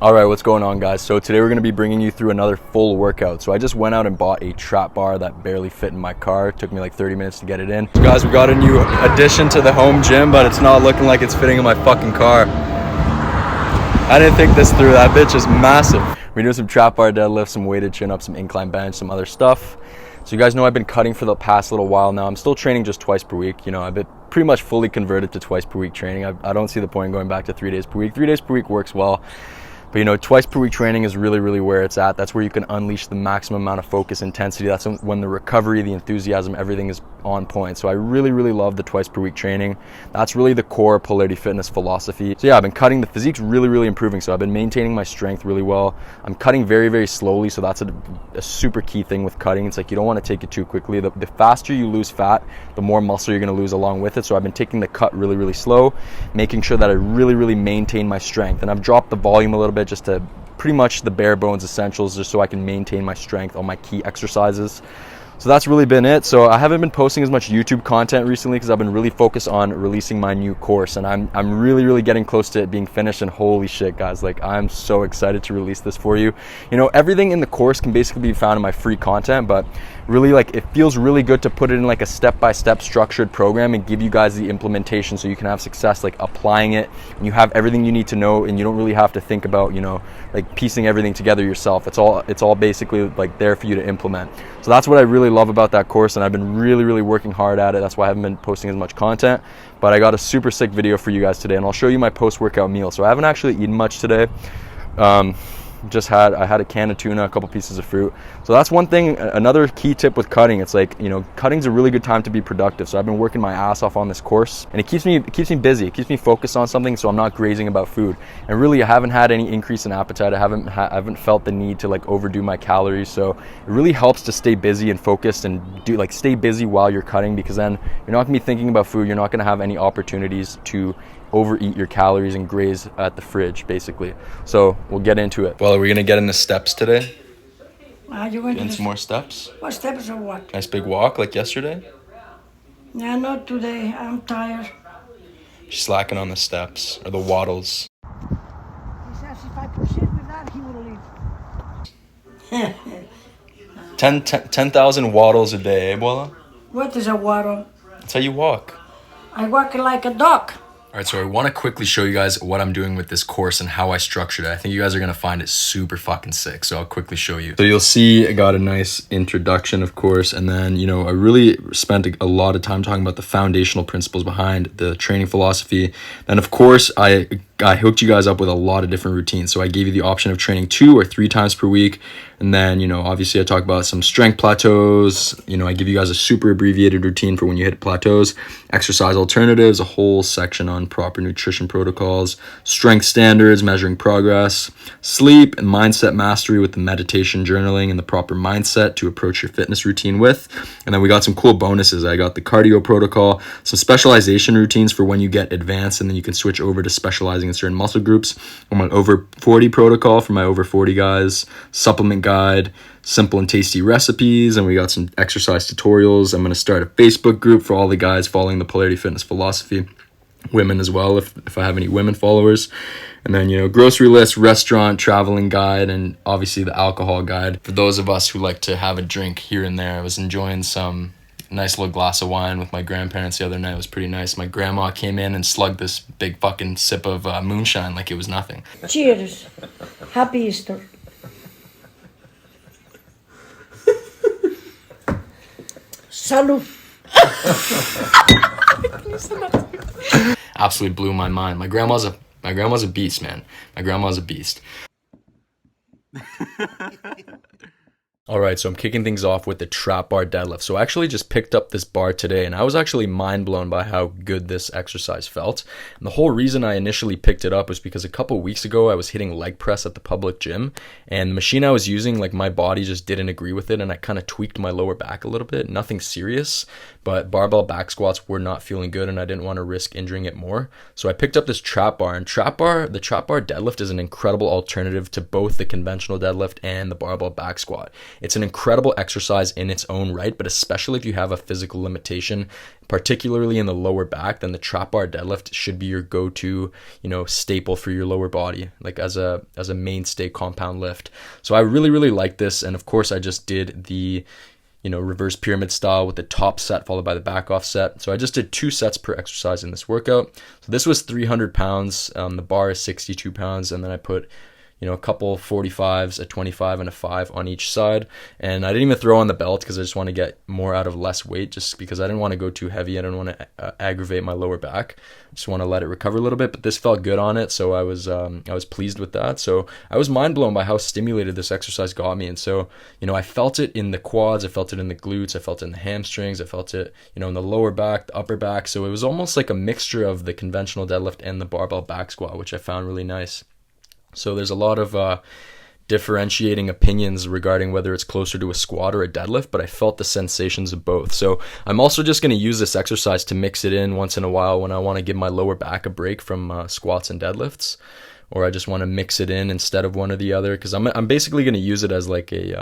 All right, what's going on, guys? So today we're going to be bringing you through another full workout. So I just went out and bought a trap bar that barely fit in my car. It took me like 30 minutes to get it in. So guys, we got a new addition to the home gym, but it's not looking like it's fitting in my fucking car. I didn't think this through. That bitch is massive. We're doing some trap bar deadlifts, some weighted chin-ups, some incline bench, some other stuff. So you guys know I've been cutting for the past little while now. I'm still training just twice per week. You know, I've been pretty much fully converted to twice per week training. I don't see the point in going back to 3 days per week. 3 days per week works well. But you know, twice per week training is really where it's at. That's where you can unleash the maximum amount of focus, intensity. That's when the recovery, the enthusiasm, everything is on point. So I really love the twice per week training. That's really the core Polarity fitness philosophy. So yeah, I've been cutting. The physique's really improving. So I've been maintaining my strength really well. I'm cutting very slowly. So that's a super key thing with cutting. It's like you don't want to take it too quickly. The faster you lose fat, the more muscle you're going to lose along with it. So I've been taking the cut really slow, making sure that I really maintain my strength. And I've dropped the volume a little bit just to pretty much the bare bones essentials, just so I can maintain my strength on my key exercises. So that's really been it. So I haven't been posting as much YouTube content recently because I've been really focused on releasing my new course, and I'm really getting close to it being finished. And holy shit, guys, like I'm so excited to release this for you. You know, everything in the course can basically be found in my free content, but really, like, it feels really good to put it in like a step-by-step structured program and give you guys the implementation so you can have success like applying it, and you have everything you need to know, and you don't really have to think about, you know, like piecing everything together yourself. It's all basically like there for you to implement. So that's what I really love about that course, and I've been really working hard at it. That's why I haven't been posting as much content, but I got a super sick video for you guys today, and I'll show you my post-workout meal. So I haven't actually eaten much today. I had a can of tuna, a couple pieces of fruit. So that's one thing. Another key tip with cutting, it's like, you know, cutting's a really good time to be productive. So I've been working my ass off on this course, and it keeps me busy. It keeps me focused on something, so I'm not grazing about food. And really, I haven't had any increase in appetite. I haven't felt the need to like overdo my calories. So it really helps to stay busy and focused, and stay busy while you're cutting, because then you're not gonna be thinking about food. You're not gonna have any opportunities to overeat your calories and graze at the fridge, basically. So we'll get into it. Well, are we gonna get in the steps today? You went Get some more steps? What steps or what? Nice big walk like yesterday? Yeah, not today. I'm tired. She's slacking on the steps, or the waddles. He says if I proceed with that, he will leave. 10,000 waddles a day, eh, Bola? What is a waddle? That's how you walk. I walk like a dog. All right, so I want to quickly show you guys what I'm doing with this course and how I structured it. I think you guys are going to find it super fucking sick, so I'll quickly show you. So you'll see I got a nice introduction, of course, and then, you know, I really spent a lot of time talking about the foundational principles behind the training philosophy. And of course, I hooked you guys up with a lot of different routines. So I gave you the option of training 2 or 3 times per week. And then, you know, obviously I talk about some strength plateaus. You know, I give you guys a super abbreviated routine for when you hit plateaus, exercise alternatives, a whole section on proper nutrition protocols, strength standards, measuring progress, sleep, and mindset mastery with the meditation, journaling, and the proper mindset to approach your fitness routine with. And then we got some cool bonuses. I got the cardio protocol, some specialization routines for when you get advanced, and then you can switch over to specializing in certain muscle groups. I'm on over 40 protocol for my over 40 guys, supplement guide, simple and tasty recipes, and we got some exercise tutorials. I'm going to start a Facebook group for all the guys following the Polarity fitness philosophy, women as well if I have any women followers. And then, you know, grocery list, restaurant, traveling guide, and obviously the alcohol guide for those of us who like to have a drink here and there. I was enjoying some nice little glass of wine with my grandparents the other night. It was pretty nice. My grandma came in and slugged this big fucking sip of moonshine like it was nothing. Cheers. Happy Easter. Salud. Absolutely blew my mind. My grandma's a beast, man. My grandma's a beast. All right, so I'm kicking things off with the trap bar deadlift. So I actually just picked up this bar today, and I was actually mind blown by how good this exercise felt. And the whole reason I initially picked it up was because a couple of weeks ago I was hitting leg press at the public gym, and the machine I was using, like, my body just didn't agree with it, and I kind of tweaked my lower back a little bit. Nothing serious, but barbell back squats were not feeling good, and I didn't want to risk injuring it more. So I picked up this trap bar, and the trap bar deadlift is an incredible alternative to both the conventional deadlift and the barbell back squat. It's an incredible exercise in its own right, but especially if you have a physical limitation, particularly in the lower back, then the trap bar deadlift should be your go-to, staple for your lower body, like as a mainstay compound lift. So I really, really like this. And of course I just did the reverse pyramid style with the top set followed by the back off set. So I just did 2 sets per exercise in this workout. So this was 300 pounds. The bar is 62 pounds. And then I put, a couple 45s, a 25 and a 5 on each side. And I didn't even throw on the belt because I just want to get more out of less weight, just because I didn't want to go too heavy. I didn't want to aggravate my lower back. I just want to let it recover a little bit, but this felt good on it. So I was pleased with that. So I was mind blown by how stimulated this exercise got me. And so, I felt it in the quads, I felt it in the glutes, I felt it in the hamstrings, I felt it, in the lower back, the upper back. So it was almost like a mixture of the conventional deadlift and the barbell back squat, which I found really nice. So there's a lot of differentiating opinions regarding whether it's closer to a squat or a deadlift, but I felt the sensations of both. So I'm also just going to use this exercise to mix it in once in a while when I want to give my lower back a break from squats and deadlifts, or I just want to mix it in instead of one or the other, because I'm basically going to use it as like a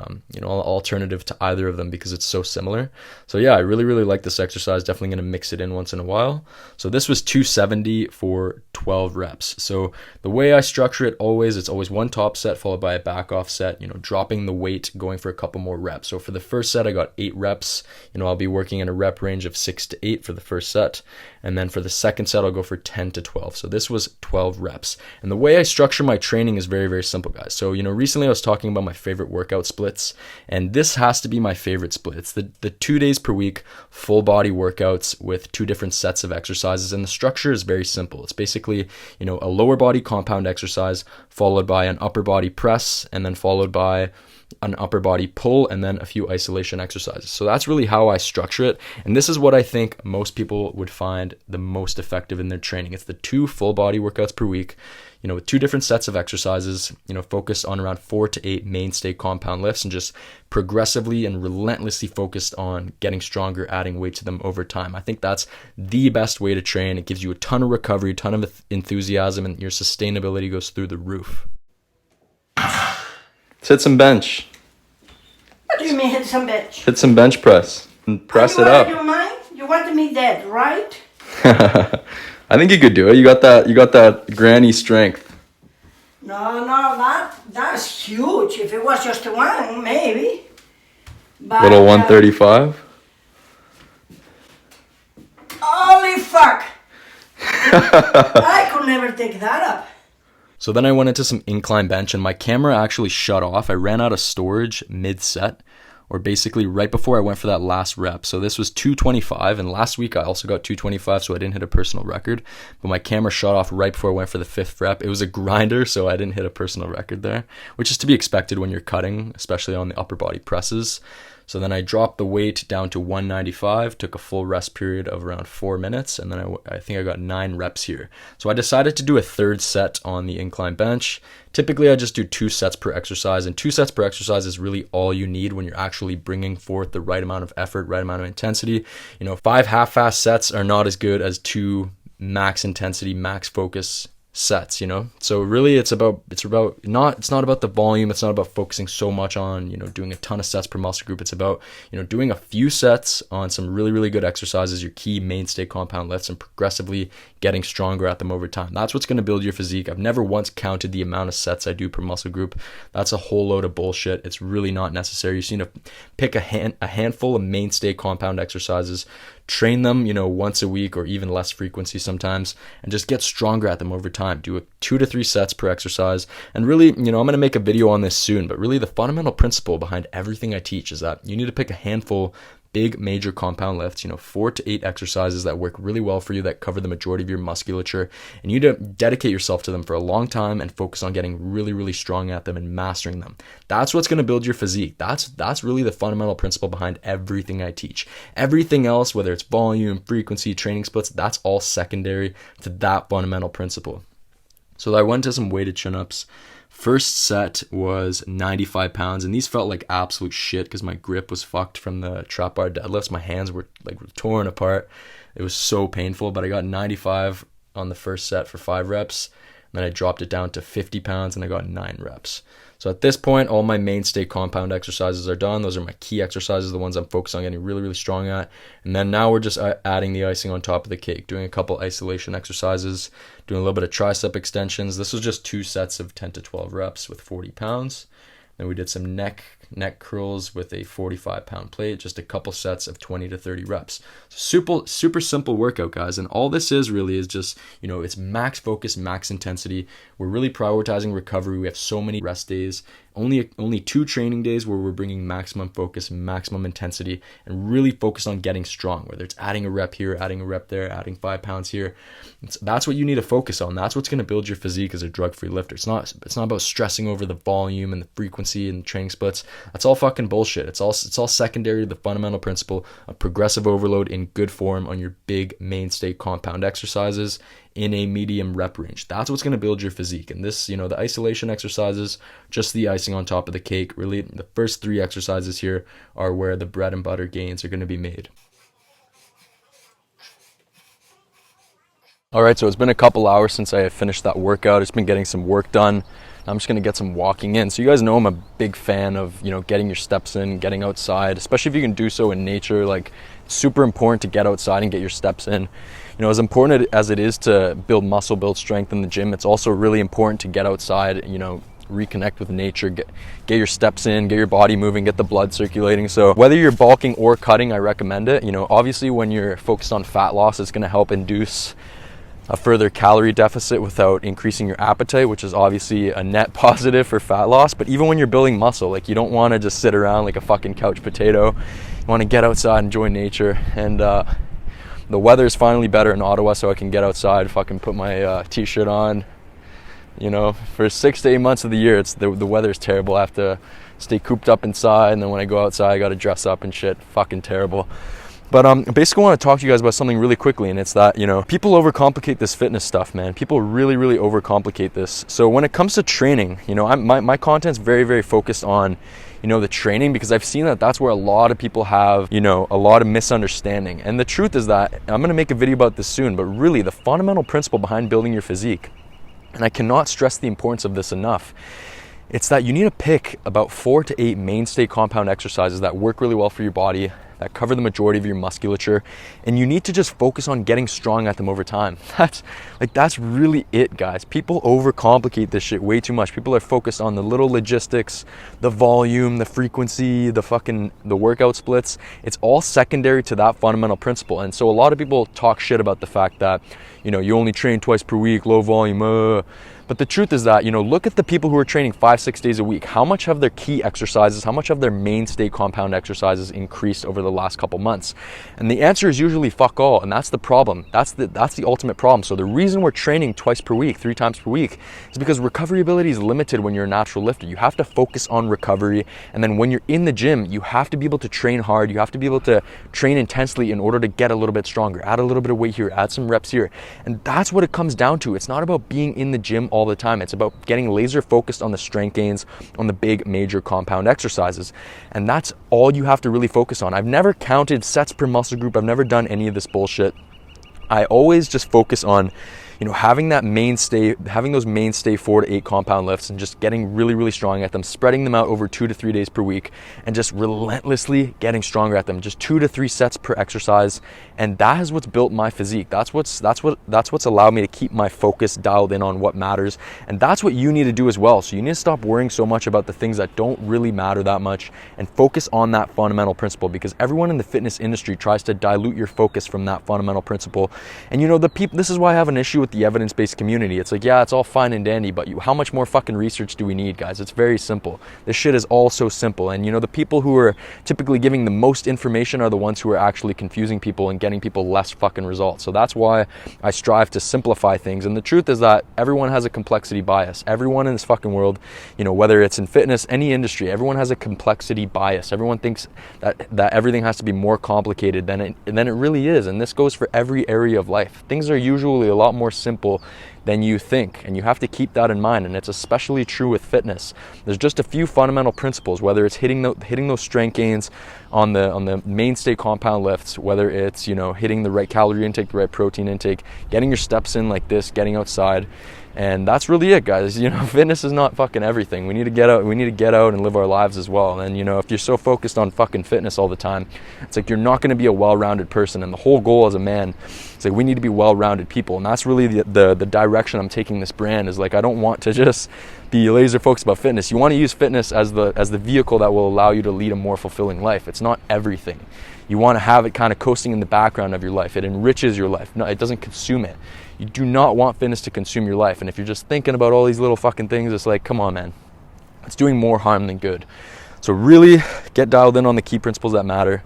alternative to either of them because it's so similar. So yeah, I really, really like this exercise. Definitely going to mix it in once in a while. So this was 270 for 12 reps. So the way I structure it it's always one top set followed by a back off set, dropping the weight, going for a couple more reps. So for the first set I got 8 reps. I'll be working in a rep range of 6 to 8 for the first set, and then for the second set I'll go for 10 to 12. So this was 12 reps. And the way I structure my training is very, very simple, guys. So, recently I was talking about my favorite workout splits, and this has to be my favorite split. It's the 2 days per week, full body workouts with 2 different sets of exercises. And the structure is very simple. It's basically, a lower body compound exercise followed by an upper body press, and then followed by an upper body pull, and then a few isolation exercises. So that's really how I structure it. And this is what I think most people would find the most effective in their training. It's the 2 full body workouts per week, with 2 different sets of exercises, focused on around 4 to 8 mainstay compound lifts, and just progressively and relentlessly focused on getting stronger, adding weight to them over time. I think that's the best way to train. It gives you a ton of recovery, a ton of enthusiasm, and your sustainability goes through the roof. Let's hit some bench. What do you mean hit some bench? Hit some bench press and press it up. You wanted me dead, right? I think you could do it. You got that granny strength. No, that's huge. If it was just one, maybe. But, little 135. Holy fuck! I could never take that up. So then I went into some incline bench, and my camera actually shut off. I ran out of storage mid-set, or basically right before I went for that last rep. So this was 225, and last week I also got 225, so I didn't hit a personal record. But my camera shut off right before I went for the 5th rep. It was a grinder, so I didn't hit a personal record there, which is to be expected when you're cutting, especially on the upper body presses. So then I dropped the weight down to 195, took a full rest period of around 4 minutes, and then I think I got 9 reps here. So I decided to do a 3rd set on the incline bench. Typically I just do 2 sets per exercise, and 2 sets per exercise is really all you need when you're actually bringing forth the right amount of effort, right amount of intensity. 5 half-fast sets are not as good as 2 max intensity, max focus sets. So really it's not about the volume. It's not about focusing so much on doing a ton of sets per muscle group. It's about doing a few sets on some really, really good exercises, your key mainstay compound lifts, and progressively getting stronger at them over time. That's what's going to build your physique. I've never once counted the amount of sets I do per muscle group. That's a whole load of bullshit. It's really not necessary. You just need to pick a handful of mainstay compound exercises, train them, once a week or even less frequency sometimes, and just get stronger at them over time. Do 2 to 3 sets per exercise. And really, I'm going to make a video on this soon, but really the fundamental principle behind everything I teach is that you need to pick a handful big major compound lifts, 4 to 8 exercises that work really well for you, that cover the majority of your musculature, and you need to dedicate yourself to them for a long time and focus on getting really, really strong at them and mastering them. That's what's going to build your physique. That's really the fundamental principle behind everything I teach. Everything else, whether it's volume, frequency, training splits, that's all secondary to that fundamental principle. So I went to some weighted chin-ups. First set was 95 pounds, and these felt like absolute shit because my grip was fucked from the trap bar deadlifts. My hands were torn apart. It was so painful, but I got 95 on the first set for 5 reps. then I dropped it down to 50 pounds and I got 9 reps. So at this point, all my mainstay compound exercises are done. Those are my key exercises, the ones I'm focused on getting really, really strong at. And then now we're just adding the icing on top of the cake, doing a couple isolation exercises, doing a little bit of tricep extensions. This was just 2 sets of 10 to 12 reps with 40 pounds. Then we did some neck curls with a 45-pound plate, just a couple sets of 20 to 30 reps. So super simple workout, guys. And all this is really is just, it's max focus, max intensity. We're really prioritizing recovery. We have so many rest days, only 2 training days where we're bringing maximum focus, maximum intensity, and really focus on getting strong, whether it's adding a rep here, adding a rep there, adding 5 pounds here. That's what you need to focus on. That's what's going to build your physique as a drug-free lifter. It's not about stressing over the volume and the frequency and training splits. That's all fucking bullshit. It's all secondary to the fundamental principle of progressive overload in good form on your big mainstay compound exercises in a medium rep range. That's what's going to build your physique. And this, the isolation exercises, just the icing on top of the cake. Really, the first 3 exercises here are where the bread and butter gains are going to be made. All right, so it's been a couple hours since I finished that workout. It's been getting some work done. I'm just going to get some walking in. So you guys know I'm a big fan of, getting your steps in, getting outside, especially if you can do so in nature. Like, it's super important to get outside and get your steps in. As important as it is to build muscle, build strength in the gym, it's also really important to get outside, reconnect with nature, get your steps in, get your body moving, get the blood circulating. So whether you're bulking or cutting, I recommend it. Obviously when you're focused on fat loss, it's going to help induce a further calorie deficit without increasing your appetite, which is obviously a net positive for fat loss. But even when you're building muscle, you don't want to just sit around like a fucking couch potato. You want to get outside, enjoy nature. And the weather is finally better in Ottawa, so I can get outside, fucking put my t-shirt on. For 6 to 8 months of the year, the weather is terrible. I have to stay cooped up inside, and then when I go outside, I got to dress up and shit. Fucking terrible. But basically I want to talk to you guys about something really quickly, and it's that, people overcomplicate this fitness stuff, man. People really, really overcomplicate this. So when it comes to training, my content's very, very focused on, the training, because I've seen that that's where a lot of people have, a lot of misunderstanding. And the truth is that, I'm going to make a video about this soon, but really the fundamental principle behind building your physique, and I cannot stress the importance of this enough, it's that you need to pick about 4 to 8 mainstay compound exercises that work really well for your body, that cover the majority of your musculature, and you need to just focus on getting strong at them over time. That's really it, guys. People overcomplicate this shit way too much. People are focused on the little logistics, the volume, the frequency, the workout splits. It's all secondary to that fundamental principle. And so a lot of people talk shit about the fact that, you only train twice per week, low volume, But the truth is that, look at the people who are training 5-6 days a week. How much have their key exercises, how much have their mainstay compound exercises increased over the last couple months? And the answer is usually fuck all, and that's the problem. That's the ultimate problem. So the reason we're training twice per week, 3 times per week, is because recovery ability is limited when you're a natural lifter. You have to focus on recovery, and then when you're in the gym, you have to be able to train hard. You have to be able to train intensely in order to get a little bit stronger, add a little bit of weight here, add some reps here. And that's what it comes down to. It's not about being in the gym all the time. It's about getting laser focused on the strength gains, on the big major compound exercises. And that's all you have to really focus on. I've never counted sets per muscle group. I've never done any of this bullshit. I always just focus on, having those mainstay 4 to 8 compound lifts and just getting really, really strong at them, spreading them out over 2 to 3 days per week, and just relentlessly getting stronger at them, just 2 to 3 sets per exercise. And that is what's built my physique. That's what's allowed me to keep my focus dialed in on what matters. And that's what you need to do as well. So you need to stop worrying so much about the things that don't really matter that much and focus on that fundamental principle, because everyone in the fitness industry tries to dilute your focus from that fundamental principle. And this is why I have an issue with the evidence-based community. It's like, yeah, it's all fine and dandy, but how much more fucking research do we need, guys? It's very simple. This shit is all so simple. And the people who are typically giving the most information are the ones who are actually confusing people and getting people less fucking results. So that's why I strive to simplify things. And the truth is that everyone has a complexity bias. Everyone in this fucking world, whether it's in fitness, any industry, everyone has a complexity bias. Everyone thinks that everything has to be more complicated than it really is. And this goes for every area of life. Things are usually a lot more simple than you think, and you have to keep that in mind. And it's especially true with fitness. There's just a few fundamental principles, whether it's hitting those strength gains on the mainstay compound lifts, whether it's hitting the right calorie intake, the right protein intake, getting your steps in like this, getting outside, And that's really it, guys. You know, fitness is not fucking everything. We need to get out and live our lives as well. And you know, if you're so focused on fucking fitness all the time, it's like you're not going to be a well-rounded person. And the whole goal as a man, it's like we need to be well-rounded people. And that's really the direction I'm taking this brand, is like, I don't want to just be laser focused about fitness. You want to use fitness as the vehicle that will allow you to lead a more fulfilling life. It's not everything. You want to have it kind of coasting in the background of your life. It enriches your life. No, it doesn't consume it. You do not want fitness to consume your life. And if you're just thinking about all these little fucking things, it's like, come on, man. It's doing more harm than good. So really get dialed in on the key principles that matter.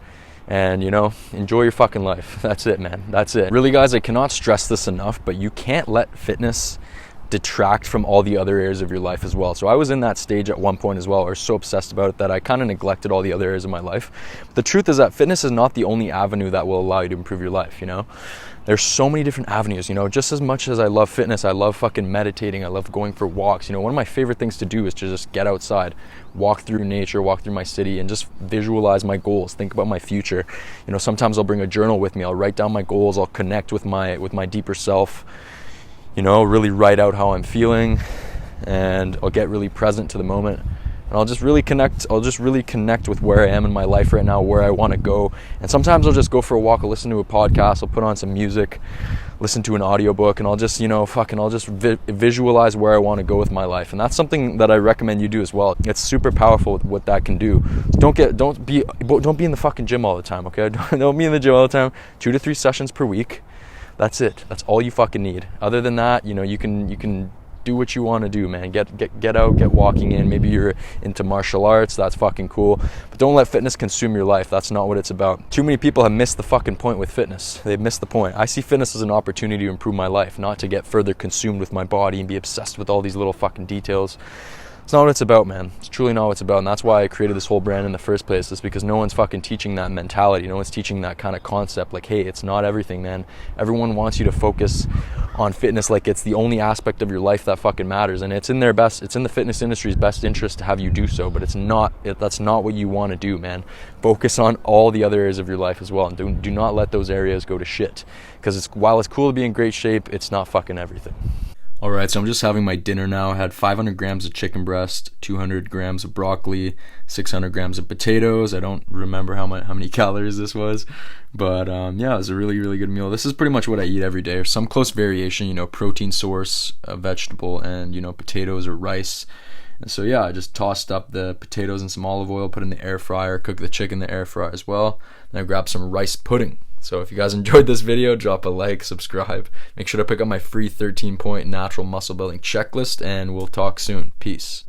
And, you know, enjoy your fucking life. That's it, man. That's it. Really, guys, I cannot stress this enough, but you can't let fitness detract from all the other areas of your life as well. So I was in that stage at one point as well, or so obsessed about it that I kind of neglected all the other areas of my life. But the truth is that fitness is not the only avenue that will allow you to improve your life, you know? There's so many different avenues, you know? Just as much as I love fitness, I love fucking meditating, I love going for walks. You know, one of my favorite things to do is to just get outside, walk through nature, walk through my city, and just visualize my goals, think about my future. You know, sometimes I'll bring a journal with me, I'll write down my goals, I'll connect with my deeper self, you know, really write out how I'm feeling, and I'll get really present to the moment, and I'll just really connect with where I am in my life right now, where I want to go. And sometimes I'll just go for a walk, I'll listen to a podcast, I'll put on some music, listen to an audiobook, and I'll just, you know, visualize where I want to go with my life. And that's something that I recommend you do as well. It's super powerful with what that can do. Don't be in the fucking gym all the time, okay? Don't be in the gym all the time. 2 to 3 sessions per week. That's it. That's all you fucking need. Other than that, you know, you can do what you want to do, man. Get out, get walking in. Maybe you're into martial arts. That's fucking cool. But don't let fitness consume your life. That's not what it's about. Too many people have missed the fucking point with fitness. They've missed the point. I see fitness as an opportunity to improve my life, not to get further consumed with my body and be obsessed with all these little fucking details. It's not what it's about, man. It's truly not what it's about. And that's why I created this whole brand in the first place, is because no one's fucking teaching that mentality. No one's teaching that kind of concept. Like, hey, it's not everything, man. Everyone wants you to focus on fitness like it's the only aspect of your life that fucking matters. And it's in the fitness industry's best interest to have you do so, but that's not what you want to do, man. Focus on all the other areas of your life as well. And do not let those areas go to shit. Because while it's cool to be in great shape, it's not fucking everything. All right, so I'm just having my dinner now. I had 500 grams of chicken breast, 200 grams of broccoli, 600 grams of potatoes. I don't remember how many calories this was, but yeah, it was a really, really good meal. This is pretty much what I eat every day. There's some close variation, you know, protein source, a vegetable, and, you know, potatoes or rice. And so yeah, I just tossed up the potatoes in some olive oil, put in the air fryer, cook the chicken in the air fryer as well. Then I grabbed some rice pudding. So if you guys enjoyed this video, drop a like, subscribe. Make sure to pick up my free 13-point natural muscle building checklist, and we'll talk soon. Peace.